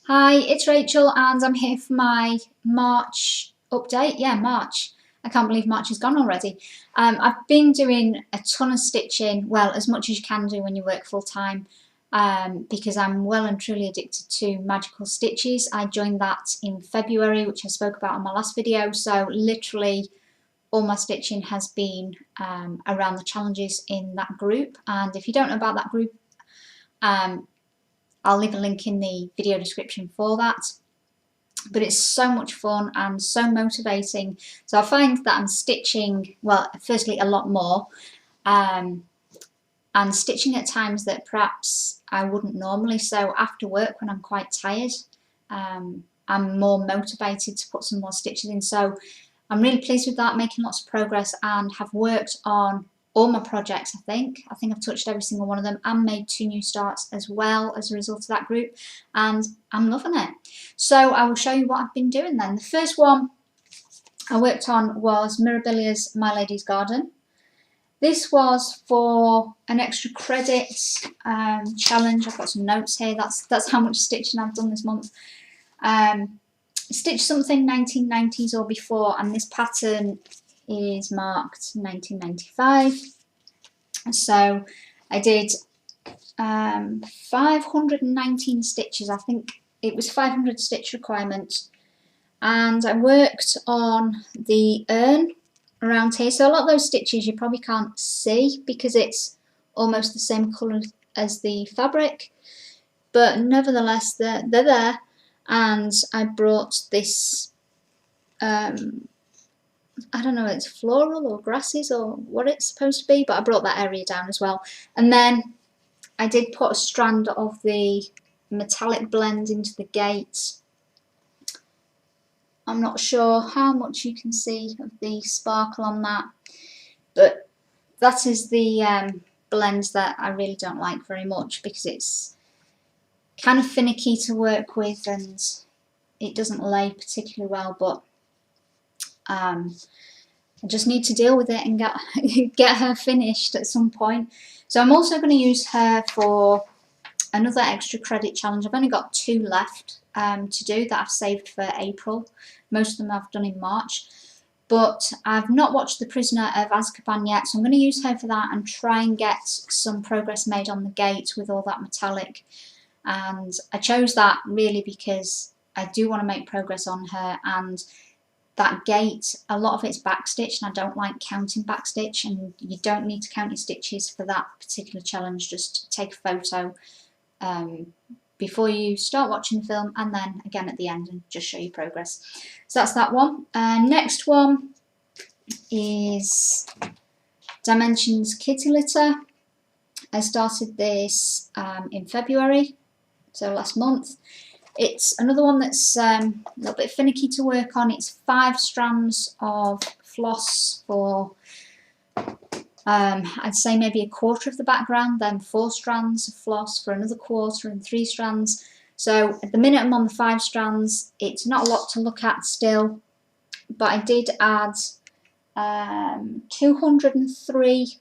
Hi, it's Rachel and I'm here for my March update. Yeah, March. I can't believe March is gone already. I've been doing a ton of stitching, well, as much as you can do when you work full time, because I'm well and truly addicted to magical stitches. I joined that in February, which I spoke about in my last video, so literally all my stitching has been around the challenges in that group. And if you don't know about that group, I'll leave a link in the video description for that. But it's so much fun and so motivating. So I find that I'm stitching, well, firstly a lot more, and stitching at times that perhaps I wouldn't normally. So after work when I'm quite tired, I'm more motivated to put some more stitches in. So I'm really pleased with that, making lots of progress, and have worked on all my projects. I think I've touched every single one of them and made 2 new starts as well as a result of that group, and I'm loving it. So I will show you what I've been doing then. The first one I worked on was Mirabilia's My Lady's Garden. This was for an extra credit challenge. I've got some notes here. That's how much stitching I've done this month. Stitch something 1990s or before, and this pattern is marked 1995. So I did 519 stitches. I think it was 500 stitch requirement, and I worked on the urn around here. So a lot of those stitches you probably can't see because it's almost the same colour as the fabric, but nevertheless they're there. And I brought this I don't know if it's floral or grasses or what it's supposed to be, but I brought that area down as well. And then I did put a strand of the metallic blend into the gate. I'm not sure how much you can see of the sparkle on that, but that is the blend that I really don't like very much because it's kind of finicky to work with and it doesn't lay particularly well, but I just need to deal with it and get her finished at some point. So I'm also going to use her for another extra credit challenge. I've only got 2 left to do that I've saved for April. Most of them I've done in March. But I've not watched The Prisoner of Azkaban yet, so I'm going to use her for that and try and get some progress made on the gate with all that metallic. And I chose that really because I do want to make progress on her, and that gate, a lot of it's backstitch and I don't like counting backstitch, and you don't need to count your stitches for that particular challenge. Just take a photo before you start watching the film and then again at the end and just show your progress. So that's that one. Next one is Dimensions Kitty Litter. I started this in February, so last month. It's another one that's a little bit finicky to work on. It's 5 strands of floss for I'd say maybe a quarter of the background, then 4 strands of floss for another quarter and 3 strands. So at the minute I'm on the 5 strands. It's not a lot to look at still, but I did add 203,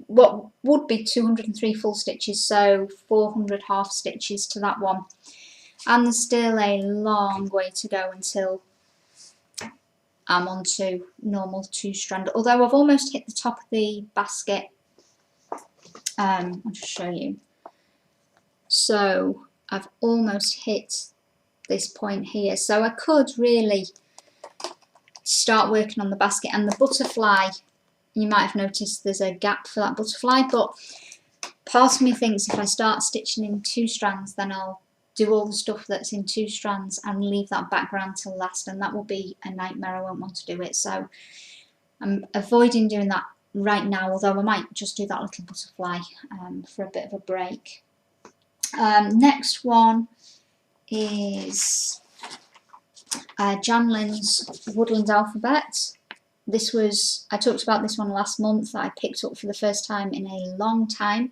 what would be 203 full stitches, so 400 half stitches to that one. And there's still a long way to go until I'm on to normal 2-strand, although I've almost hit the top of the basket. I'll just show you. So I've almost hit this point here, so I could really start working on the basket. And the butterfly, you might have noticed there's a gap for that butterfly, but part of me thinks if I start stitching in 2 strands, then I'll do all the stuff that's in 2 strands and leave that background till last, and that will be a nightmare. I won't want to do it, so I'm avoiding doing that right now, although I might just do that little butterfly for a bit of a break. Next one is Janlynn's Woodland Alphabet. This was, I talked about this one last month, that I picked up for the first time in a long time.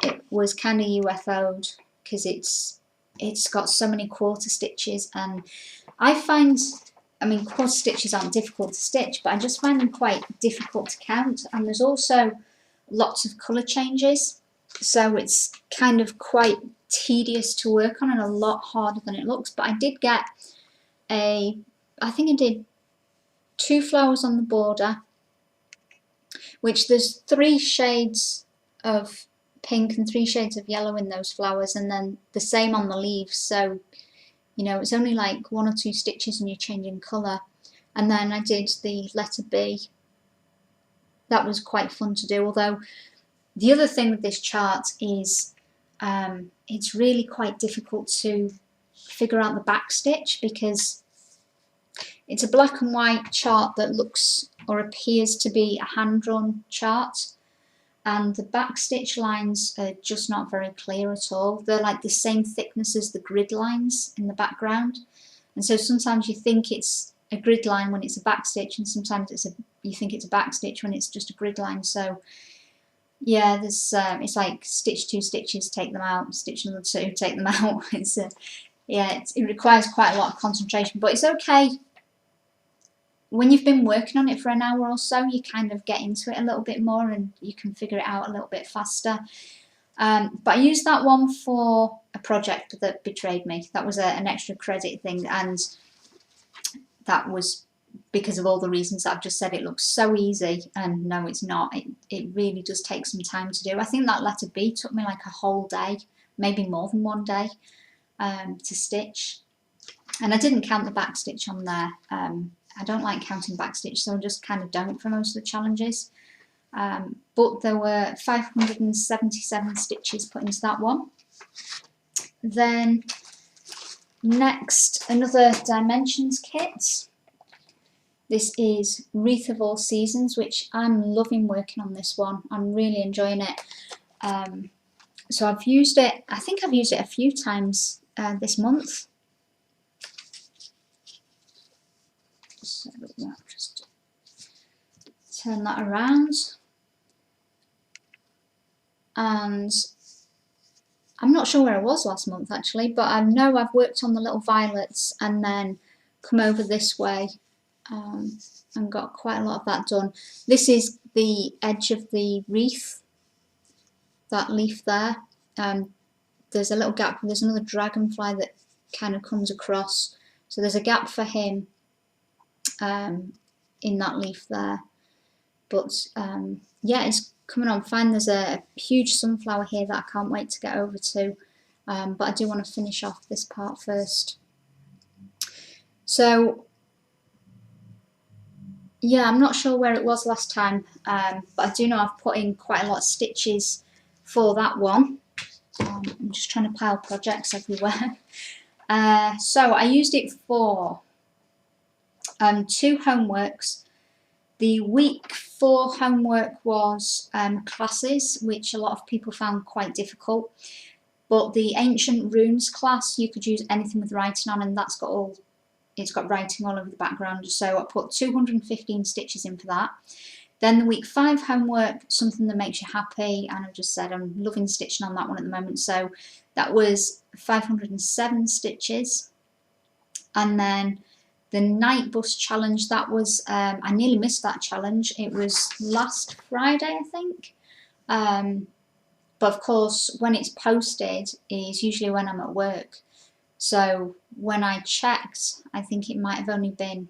It was kind of UFO'd because it's got so many quarter stitches, and I find, I mean, quarter stitches aren't difficult to stitch, but I just find them quite difficult to count, and there's also lots of colour changes, so it's kind of quite tedious to work on and a lot harder than it looks. But I did get I think I did 2 flowers on the border, which there's 3 shades of pink and 3 shades of yellow in those flowers, and then the same on the leaves. So, you know, it's only like 1 or 2 stitches and you're changing colour. And then I did the letter B. That was quite fun to do, although the other thing with this chart is it's really quite difficult to figure out the back stitch, because it's a black and white chart that looks or appears to be a hand-drawn chart, and the back stitch lines are just not very clear at all. They're like the same thickness as the grid lines in the background, and so sometimes you think it's a grid line when it's a back stitch, and sometimes you think it's a back stitch when it's just a grid line. So yeah, there's it's like stitch 2 stitches, take them out, stitch another 2, take them out. It requires quite a lot of concentration, but it's okay. When you've been working on it for an hour or so, you kind of get into it a little bit more and you can figure it out a little bit faster. But I used that one for a project that betrayed me. That was an extra credit thing, and that was because of all the reasons that I've just said. It looks so easy, and no, it's not. It really does take some time to do. I think that letter B took me like a whole day, maybe more than 1 day, to stitch. And I didn't count the back stitch on there. I don't like counting back stitch, so I just kind of don't for most of the challenges. But there were 577 stitches put into that one. Then next, another Dimensions kit. This is Wreath of All Seasons, which I'm loving working on this one. I'm really enjoying it. So I've used it, I think I've used it a few times this month. So we'll just turn that around. And I'm not sure where I was last month actually, but I know I've worked on the little violets and then come over this way and got quite a lot of that done. This is the edge of the wreath, that leaf there. There's a little gap, there's another dragonfly that kind of comes across, so there's a gap for him in that leaf there. But yeah, it's coming on fine. There's a huge sunflower here that I can't wait to get over to, but I do want to finish off this part first. So yeah, I'm not sure where it was last time, but I do know I've put in quite a lot of stitches for that one. I'm just trying to pile projects everywhere. So I used it for 2 homeworks. The week 4 homework was classes, which a lot of people found quite difficult. But the Ancient Runes class, you could use anything with writing on, and that's got it's got writing all over the background. So I put 215 stitches in for that. Then the week 5 homework, something that makes you happy, and I've just said I'm loving stitching on that one at the moment. So that was 507 stitches. And then the night bus challenge, that was, I nearly missed that challenge. It was last Friday, I think. But of course, when it's posted is usually when I'm at work. So when I checked, I think it might have only been,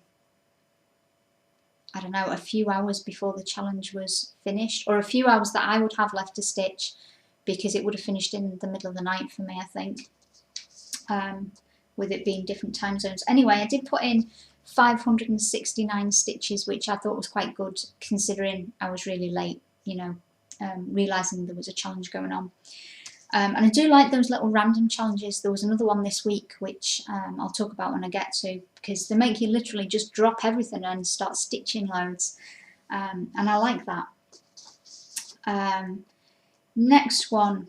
I don't know, a few hours before the challenge was finished, or a few hours that I would have left to stitch, because it would have finished in the middle of the night for me, I think. With it being different time zones. Anyway, I did put in 569 stitches, which I thought was quite good considering I was really late, you know, realising there was a challenge going on. And I do like those little random challenges. There was another one this week, which I'll talk about when I get to, because they make you literally just drop everything and start stitching loads. And I like that. Next one.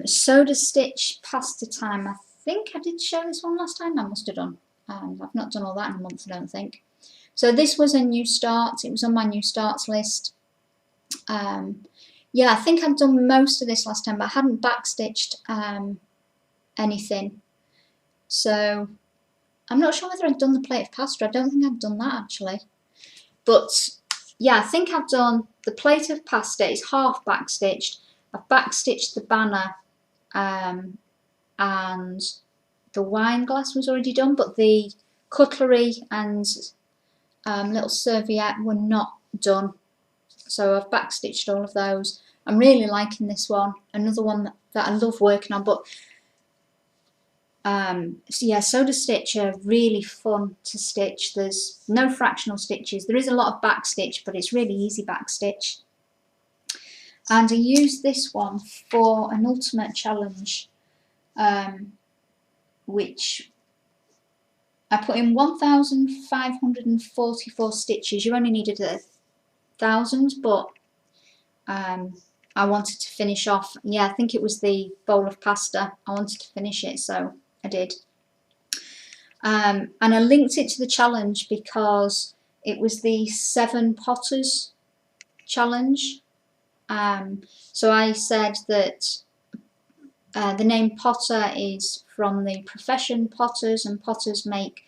Soda Stitch Pasta Time. I think I did show this one last time. I must have done. I've not done all that in a month, I don't think. So this was a new start. It was on my new starts list. Yeah, I think I'd done most of this last time, but I hadn't backstitched anything. So I'm not sure whether I've done the plate of pasta. I don't think I've done that actually. But yeah, I think I've done the plate of pasta. It's half backstitched. I've backstitched the banner and the wine glass was already done, but the cutlery and little serviette were not done. So I've backstitched all of those. I'm really liking this one. Another one that I love working on, but so yeah, soda stitch are really fun to stitch. There's no fractional stitches. There is a lot of backstitch, but it's really easy backstitch. And I used this one for an ultimate challenge, which I put in 1,544 stitches. You only needed 1,000, but I wanted to finish off. Yeah, I think it was the bowl of pasta. I wanted to finish it, so I did. And I linked it to the challenge because it was the 7 Potters challenge. So I said that the name Potter is from the profession potters, and potters make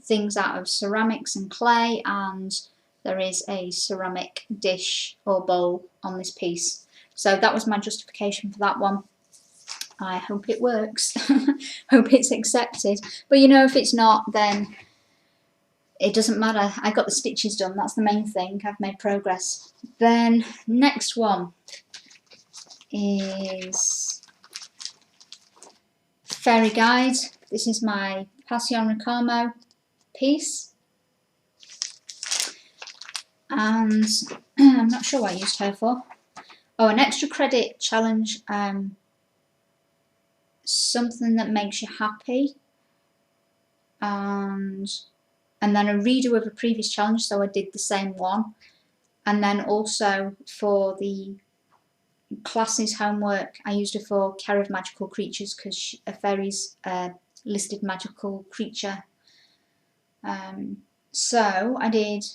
things out of ceramics and clay, and there is a ceramic dish or bowl on this piece. So that was my justification for that one. I hope it works. Hope it's accepted. But you know, if it's not, then it doesn't matter. I got the stitches done. That's the main thing. I've made progress. Then next one is Fairy Guide. This is my Passione Ricamo piece. And I'm not sure what I used her for. Oh, an extra credit challenge. Something that makes you happy. And then a redo of a previous challenge, so I did the same one. And then also for the classes homework, I used her for Care of Magical Creatures because a fairy's listed magical creature. So I did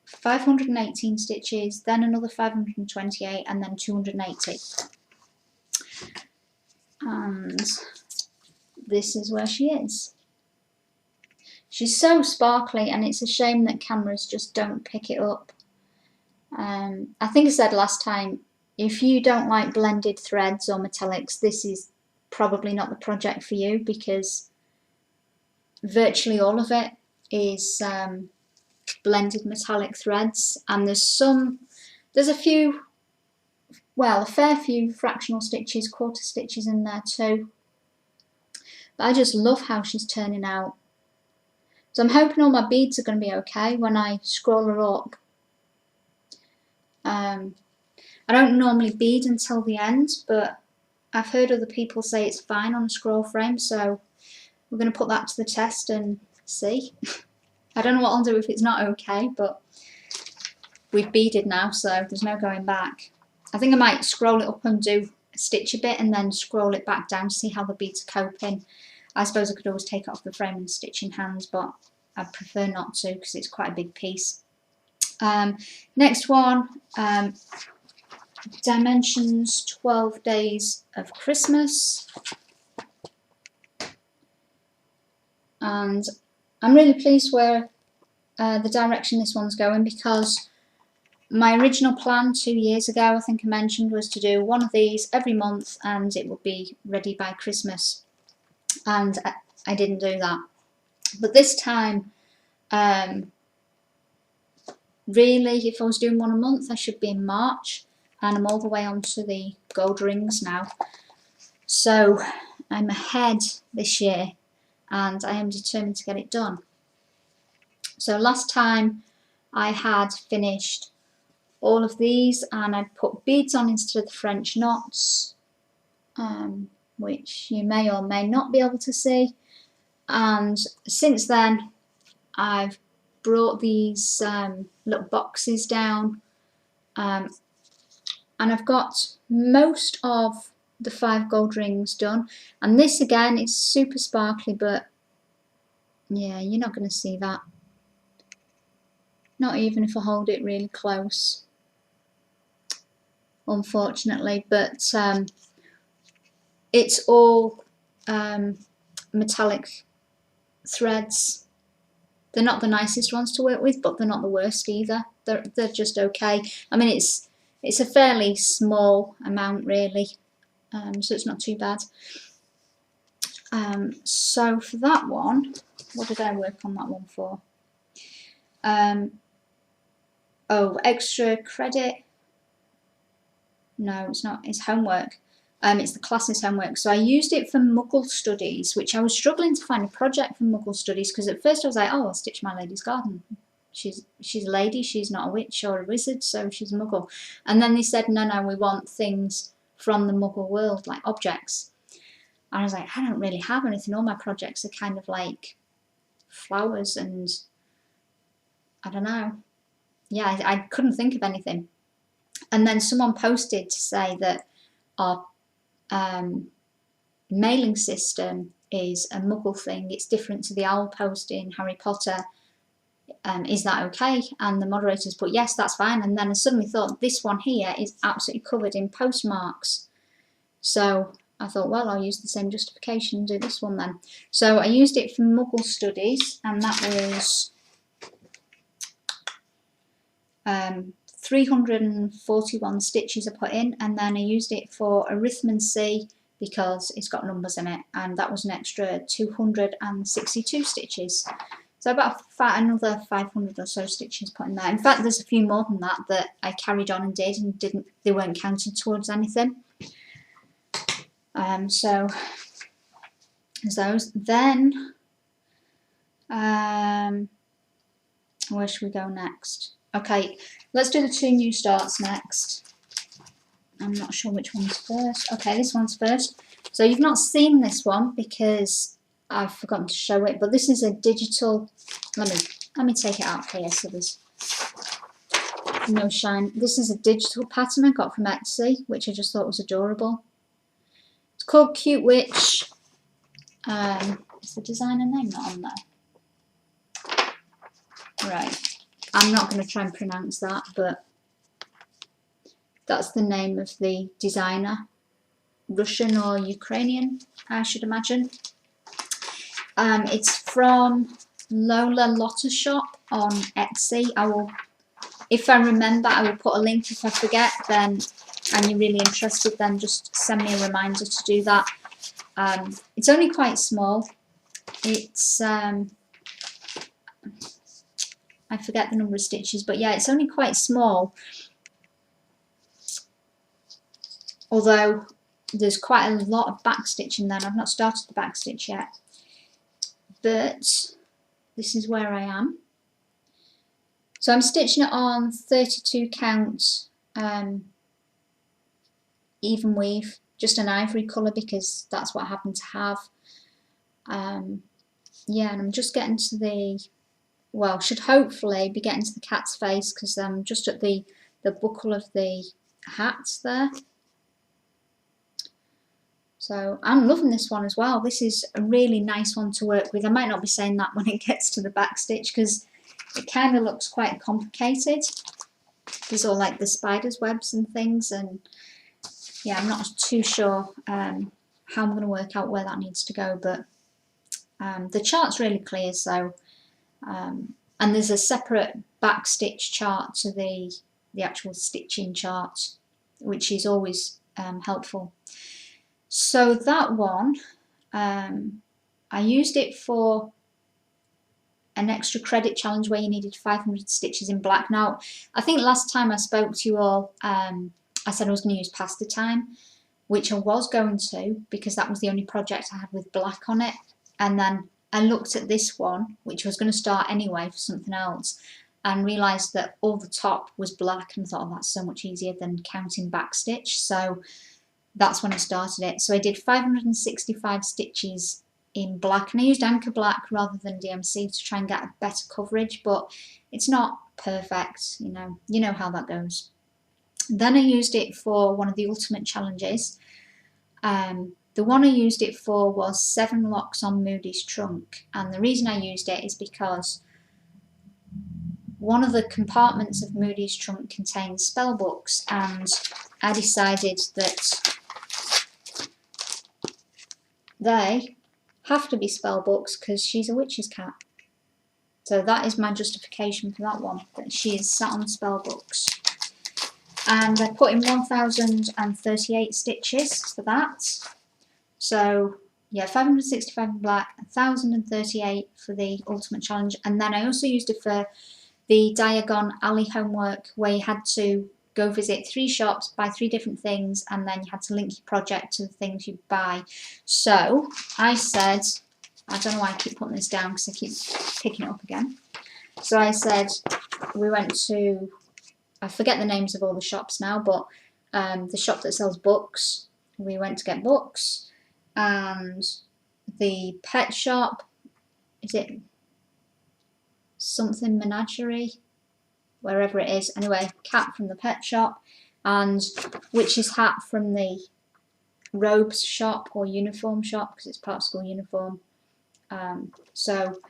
518 stitches, then another 528, and then 280. And this is where she is. She's so sparkly, and it's a shame that cameras just don't pick it up. I think I said last time, if you don't like blended threads or metallics, this is probably not the project for you, because virtually all of it is blended metallic threads, and there's a few, well, a fair few fractional stitches, quarter stitches in there too. But I just love how she's turning out. So I'm hoping all my beads are going to be okay when I scroll her up. I don't normally bead until the end, but I've heard other people say it's fine on a scroll frame, so we're going to put that to the test and see. I don't know what I'll do if it's not okay, but we've beaded now, so there's no going back. I think I might scroll it up and do a stitch a bit and then scroll it back down to see how the beads are coping. I suppose I could always take it off the frame and stitch in hands, but I'd prefer not to because it's quite a big piece. Next one, Dimensions 12 Days of Christmas. And I'm really pleased where the direction this one's going, because my original plan 2 years ago, I think I mentioned, was to do one of these every month and it would be ready by Christmas. And I didn't do that. But this time, really, if I was doing one a month, I should be in March, and I'm all the way on to the gold rings now. So I'm ahead this year, and I am determined to get it done. So last time I had finished all of these, and I'd put beads on instead of the French knots, which you may or may not be able to see. And since then, I've brought these little boxes down, and I've got most of the 5 gold rings done. And this again is super sparkly, but yeah, you're not going to see that. Not even if I hold it really close, unfortunately. But it's all metallic threads. They're not the nicest ones to work with, but they're not the worst either. They're just okay. I mean, it's a fairly small amount, really. so it's not too bad. So for that one, what did I work on that one for? Oh, extra credit. No, it's not. It's homework. It's the class's homework. So I used it for Muggle Studies, which I was struggling to find a project for Muggle Studies because at first I was like, oh, I'll stitch My Lady's Garden. She's a lady. She's not a witch or a wizard, so she's a Muggle. And then they said, no, we want things from the Muggle world, like objects. And I was like, I don't really have anything. All my projects are kind of like flowers and I don't know. Yeah, I couldn't think of anything. And then someone posted to say that our mailing system is a Muggle thing. It's different to the owl post in Harry Potter. Is that okay? And the moderators put, yes, that's fine. And then I suddenly thought, this one here is absolutely covered in postmarks. So I thought, well, I'll use the same justification and do this one then. So I used it for Muggle Studies, and that was 341 stitches I put in, and then I used it for arithmancy because it's got numbers in it, and that was an extra 262 stitches. So about another 500 or so stitches put in there. In fact, there's a few more than that I carried on and did and they weren't counted towards anything. So there's those. Then where should we go next? Okay, let's do the 2 new starts next. I'm not sure which one's first. Okay, this one's first. So you've not seen this one because I've forgotten to show it, but this is a digital. Let me take it out here so there's no shine. This is a digital pattern I got from Etsy, which I just thought was adorable. It's called Cute Witch. Is the designer name not on there? Right. I'm not going to try and pronounce that, but that's the name of the designer. Russian or Ukrainian, I should imagine. It's from Lola Lotta Shop on Etsy. If I remember, I will put a link. If I forget, then, and you're really interested, then just send me a reminder to do that. It's only quite small. It's I forget the number of stitches, but yeah, it's only quite small. Although there's quite a lot of back stitching there, and I've not started the back stitch yet. But this is where I am. So I'm stitching it on 32 count even weave, just an ivory colour because that's what I happen to have. Yeah, and I'm just getting to the, well, should hopefully be getting to the cat's face because I'm just at the buckle of the hat there. So I'm loving this one as well. This is a really nice one to work with. I might not be saying that when it gets to the back stitch because it kind of looks quite complicated. There's all like the spider's webs and things, and yeah, I'm not too sure how I'm going to work out where that needs to go, but the chart's really clear. So and there's a separate back stitch chart to the actual stitching chart, which is always helpful. So that one, I used it for an extra credit challenge where you needed 500 stitches in black. Now, I think last time I spoke to you all, I said I was going to use Pasta Time, which I was going to because that was the only project I had with black on it. And then I looked at this one, which I was going to start anyway for something else, and realised that all the top was black and thought, oh, that's so much easier than counting back stitch. So that's when I started it. So I did 565 stitches in black, and I used Anchor Black rather than DMC to try and get a better coverage, but it's not perfect, you know how that goes. Then I used it for one of the ultimate challenges. The one I used it for was 7 locks on Moody's trunk, and the reason I used it is because one of the compartments of Moody's trunk contains spell books, and I decided that they have to be spell books because she's a witch's cat. So that is my justification for that one, that she is sat on spell books. and I put in 1038 stitches for that. So yeah, 565 in black, 1038 for the ultimate challenge, and then I also used it for the Diagon Alley homework, where you had to go visit 3 shops, buy 3 different things, and then you had to link your project to the things you buy. So I said, I don't know why I keep putting this down because I keep picking it up again. So I said we went to, I forget the names of all the shops now, but the shop that sells books, we went to get books, and the pet shop, is it something menagerie, wherever it is, anyway, cat from the pet shop, and witch's hat from the robes shop or uniform shop, because it's part of school uniform. So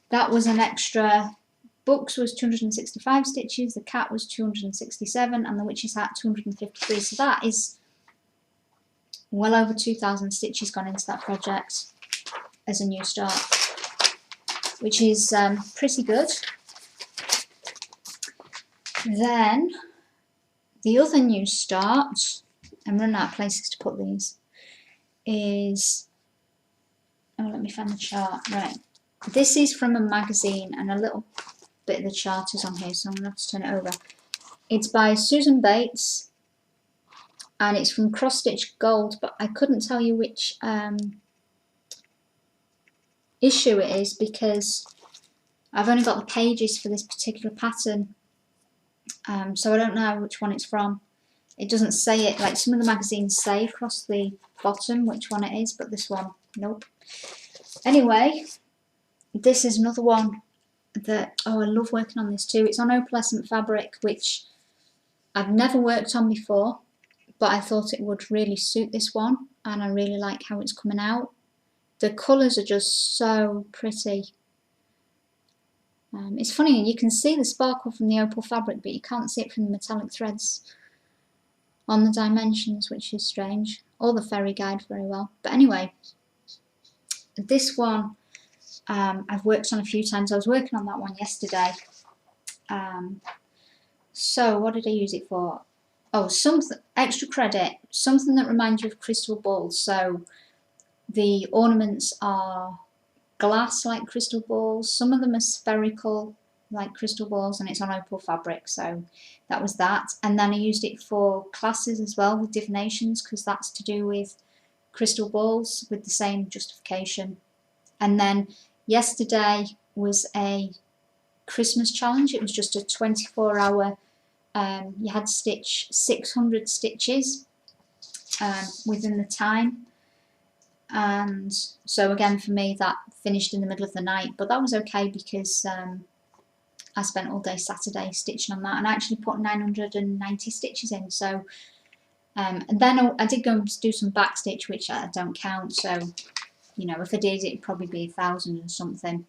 that was an extra. Books was 265 stitches, the cat was 267, and the witch's hat 253. So that is well over 2,000 stitches gone into that project as a new start, which is pretty good. Then the other new start, I'm running out of places to put these, is, oh, let me find the chart. Right, this is from a magazine, and a little bit of the chart is on here, so I'm going to have to turn it over. It's by Susan Bates, and it's from Cross Stitch Gold, but I couldn't tell you which issue it is because I've only got the pages for this particular pattern, so I don't know which one it's from. It doesn't say it, like some of the magazines say across the bottom which one it is, but this one, nope. Anyway, this is another one that, oh, I love working on this too. It's on opalescent fabric, which I've never worked on before, but I thought it would really suit this one, and I really like how it's coming out. The colours are just so pretty. It's funny, you can see the sparkle from the opal fabric, but you can't see it from the metallic threads on the dimensions, which is strange, or the fairy guide very well. But anyway, this one I've worked on a few times. I was working on that one yesterday. So what did I use it for? Oh, something extra credit, something that reminds you of crystal balls. So the ornaments are glass like crystal balls, some of them are spherical like crystal balls, and it's on opal fabric, so that was that. And then I used it for classes as well with divinations, because that's to do with crystal balls with the same justification. And then yesterday was a Christmas challenge. It was just a 24-hour, you had to stitch 600 stitches within the time. And so again, for me, that finished in the middle of the night, but that was okay because I spent all day Saturday stitching on that, and I actually put 990 stitches in. So and then I did go and do some back stitch, which I don't count, so you know, if I did, it'd probably be 1,000 and something.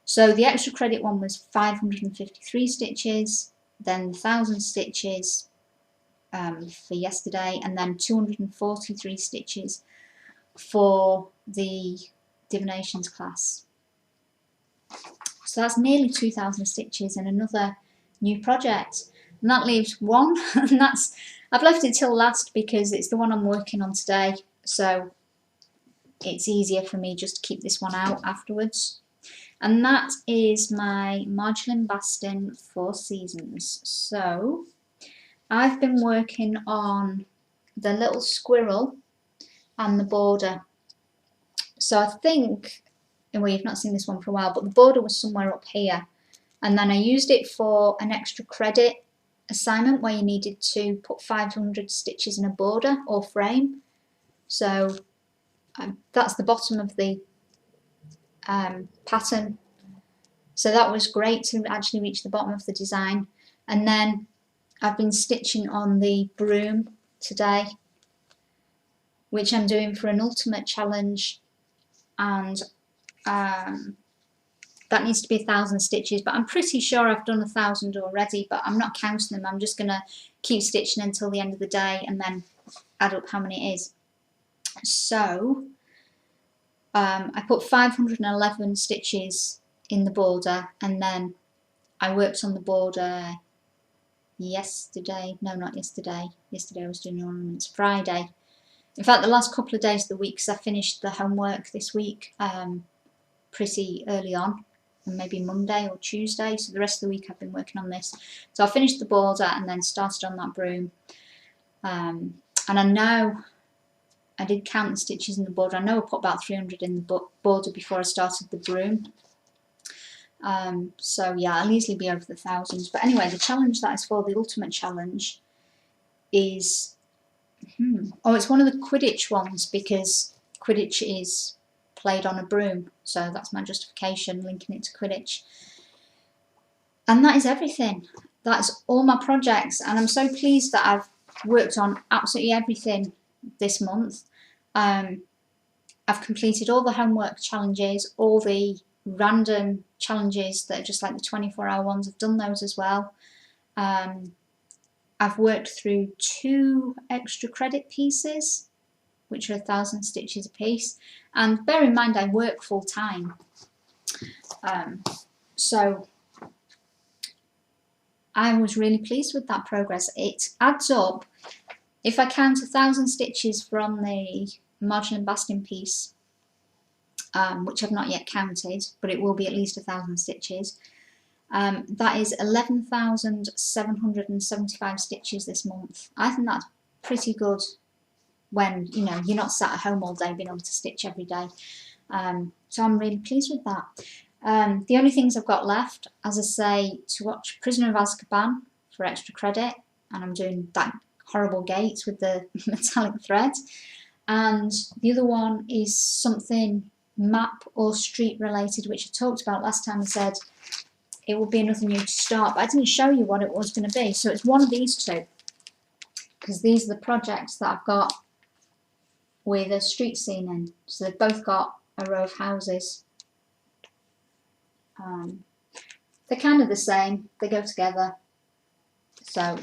So the extra credit one was 553 stitches, then 1,000 stitches for yesterday, and then 243 stitches for the divinations class. So that's nearly 2,000 stitches in another new project, and that leaves one, and that's, I've left it till last because it's the one I'm working on today, so it's easier for me just to keep this one out afterwards. And that is my Marjolein Bastin 4 Seasons. So I've been working on the little squirrel and the border. So I think, well, you've not seen this one for a while, but the border was somewhere up here, and then I used it for an extra credit assignment where you needed to put 500 stitches in a border or frame. So that's the bottom of the pattern. So that was great to actually reach the bottom of the design. And then I've been stitching on the broom today, which I'm doing for an ultimate challenge, and that needs to be 1,000 stitches, but I'm pretty sure I've done 1,000 already, but I'm not counting them. I'm just going to keep stitching until the end of the day and then add up how many it is. So I put 511 stitches in the border, and then I worked on the border yesterday. No, not yesterday. Yesterday I was doing the ornaments. Friday. In fact, the last couple of days of the week, because I finished the homework this week pretty early on, maybe Monday or Tuesday, so the rest of the week I've been working on this. So I finished the border and then started on that broom. And I know I did count the stitches in the border. I know I put about 300 in the border before I started the broom. So yeah, I'll easily be over the thousands. But anyway, the challenge that is for the ultimate challenge is oh, it's one of the Quidditch ones, because Quidditch is played on a broom, so that's my justification, linking it to Quidditch. And that is everything. That's all my projects, and I'm so pleased that I've worked on absolutely everything this month. I've completed all the homework challenges, all the random challenges that are just like the 24-hour ones. I've done those as well. I've worked through 2 extra credit pieces, which are 1,000 stitches a piece. And bear in mind, I work full time. So I was really pleased with that progress. It adds up. If I count 1,000 stitches from the Marjolein Bastin piece, which I've not yet counted, but it will be at least 1,000 stitches, that is 11,775 stitches this month. I think that's pretty good when, you know, you're not sat at home all day being able to stitch every day. So I'm really pleased with that. The only things I've got left, as I say, to watch Prisoner of Azkaban for extra credit, and I'm doing that horrible gate with the metallic thread. And the other one is something map or street related, which I talked about last time. I said it will be another new to start, but I didn't show you what it was going to be. So it's one of these two, because these are the projects that I've got with a street scene in. So they've both got a row of houses. They're kind of the same, they go together. So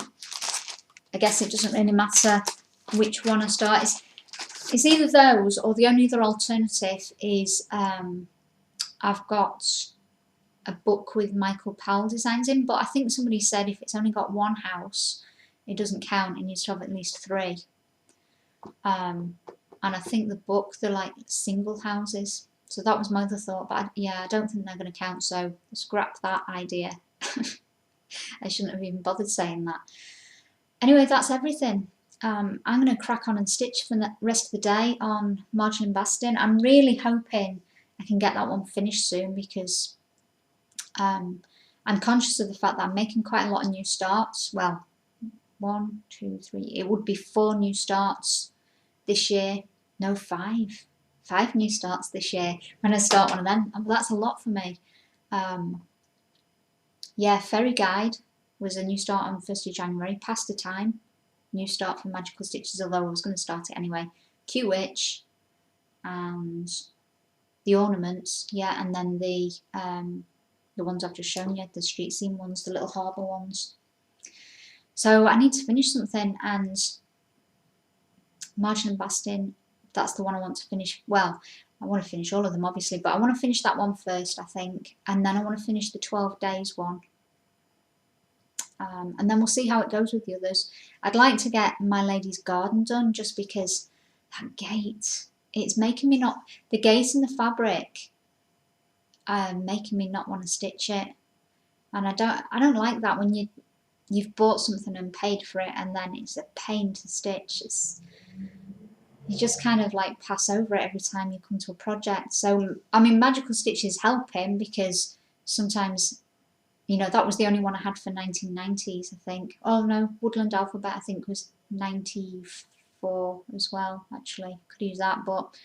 I guess it doesn't really matter which one I start. It's either those, or the only other alternative is I've got a book with Michael Powell designs in, but I think somebody said if it's only got one house, it doesn't count, it needs to have at least 3. And I think the book, they're like single houses. So that was my other thought, but yeah, I don't think they're going to count, so scrap that idea. I shouldn't have even bothered saying that. Anyway, that's everything. I'm going to crack on and stitch for the rest of the day on Marjolein Bastin. I'm really hoping I can get that one finished soon, because I'm conscious of the fact that I'm making quite a lot of new starts. Well, 1, 2, 3, it would be 4 new starts this year. No, 5 new starts this year when I start one of them. That's a lot for me. Yeah, Fairy Guide was a new start on 1st of January. Past the Time, new start for Magical Stitches, although I was going to start it anyway. Q Witch and the ornaments, yeah, and then the ones I've just shown you, the street scene ones, the little harbour ones. So I need to finish something, and Marjolein Bastin, that's the one I want to finish. Well, I want to finish all of them, obviously, but I want to finish that one first, I think, and then I want to finish the 12 days one. And then we'll see how it goes with the others. I'd like to get My Lady's Garden done, just because that gate, it's making me not, the gate and the fabric making me not want to stitch it. And I don't like that when you've bought something and paid for it and then it's a pain to stitch. You just kind of like pass over it every time you come to a project. So I mean, Magical Stitches helping, because sometimes, you know, that was the only one I had for 1990s, I think. Oh no, Woodland Alphabet I think was 94 as well, actually. Could use that, but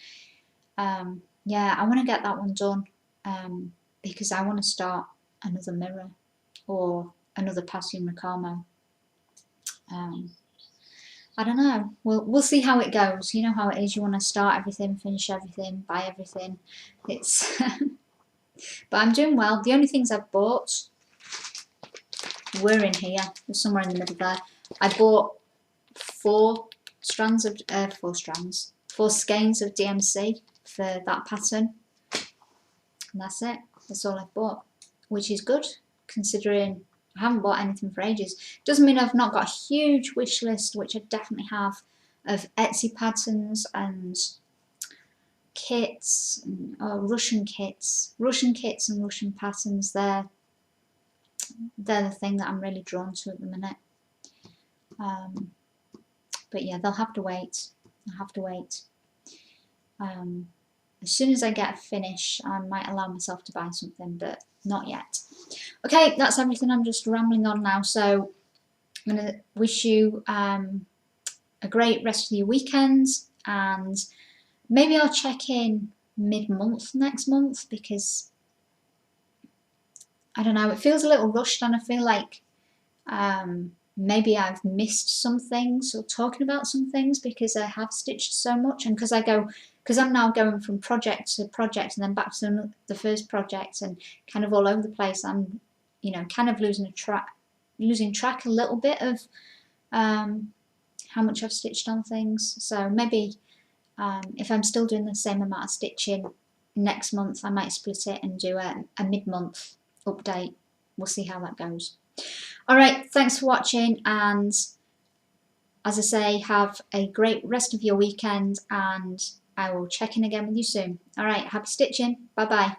yeah, I want to get that one done, because I want to start another mirror or another Passione Ricamo. I don't know. We'll see how it goes. You know how it is. You want to start everything, finish everything, buy everything. It's but I'm doing well. The only things I've bought were in here. They're somewhere in the middle there. I bought 4 skeins of DMC for that pattern. And that's it. That's all I've bought, which is good considering I haven't bought anything for ages. Doesn't mean I've not got a huge wish list, which I definitely have, of Etsy patterns and kits, and Russian kits and Russian patterns. They're the thing that I'm really drawn to at the minute. But yeah, they'll have to wait. I'll have to wait. As soon as I get a finish, I might allow myself to buy something, but not yet. Okay, that's everything. I'm just rambling on now, so I'm going to wish you a great rest of your weekend, and maybe I'll check in mid-month next month, because I don't know, it feels a little rushed, and I feel like maybe I've missed some things or talking about some things because I have stitched so much, and because I'm now going from project to project and then back to the first project and kind of all over the place. I'm, you know, kind of losing track a little bit of how much I've stitched on things. So maybe if I'm still doing the same amount of stitching next month, I might split it and do a mid-month update. We'll see how that goes. Alright, thanks for watching, and as I say, have a great rest of your weekend, and I will check in again with you soon. Alright, happy stitching. Bye bye.